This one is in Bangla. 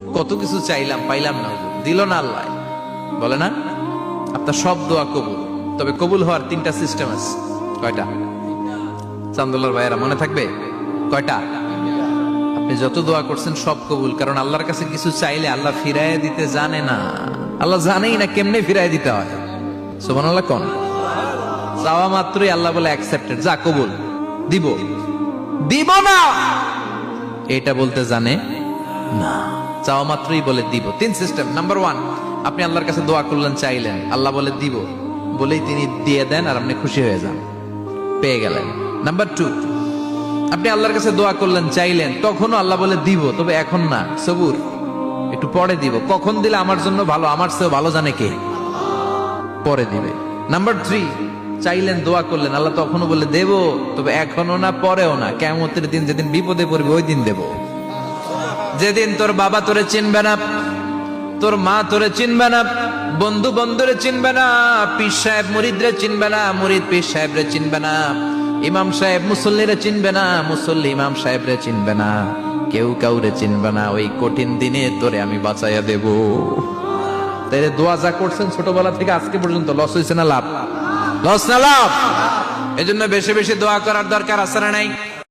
কত কিছু চাইলাম পাইলাম না, হুজুর দিল না আল্লাহ, বলে না আপনার সব দোয়া কবুল। তবে কবুল হওয়ার তিনটা সিস্টেম আছে। কয়টা? চান্দুল্লার ভাইয়েরা মনে থাকবে কয়টা? আপনি যত দোয়া করছেন সব কবুল, কারণ আল্লাহর কাছে কিছু চাইলে আল্লাহ ফিরাইয়া দিতে জানে না। আল্লাহ জানেই না কেমনে ফিরাই দিতে হয়। সুবহানাল্লাহ কোন চাওয়া মাত্রই আল্লাহ বলে অ্যাকসেপ্টেড, যা কবুল, দিব দিব না এটা বলতে জানে না, চাওয়া মাত্রই বলে দিব। তিন সিস্টেম। নাম্বার ওয়ান, আপনি আল্লাহর কাছে দোয়া করলেন, চাইলেন, আল্লাহ বলে দিব, বলেই তিনি দিয়ে দেন আর আপনি খুশি হয়ে যান, পেয়ে গেলেন। নাম্বার টু, আপনি আল্লাহর কাছে দোয়া করলেন, চাইলেন, তখনও আল্লাহ বলে দিব, তবে এখন না, সবুর, একটু পরে দিব। কখন দিলে আমার জন্য ভালো, আমার চেয়েও ভালো জানে কে, পরে দিবে। নাম্বার থ্রি, চাইলেন, দোয়া করলেন, আল্লাহ তখনও বলে দেব, তবে এখনো না, পরেও না, কিয়ামতের দিন যেদিন বিপদে পড়বে ওই দিন দেব। যেদিন তোর বাবা তোরে চিনবে না, তোর মা তোরে চিনবে না, বন্ধু বন্ধুরে চিনবে না, পীর সাহেব মুরিদরে চিনবে না, মুরিদ পীর সাহেবরে চিনবে না, ইমাম সাহেব মুসল্লিরে চিনবে না, মুসল্লি ইমাম সাহেবরে চিনবে না, কেউ কাউরে চিনবে না। ওই কঠিন দিনে তোরে আমি বাঁচাইয়া দেব। তাই দোয়া যা করছেন ছোটবেলা থেকে আজকে পর্যন্ত, লস হয়েছে না লাভ? লস না লাভ? এজন্য বেশি বেশি দোয়া করার দরকার আছে না নাই?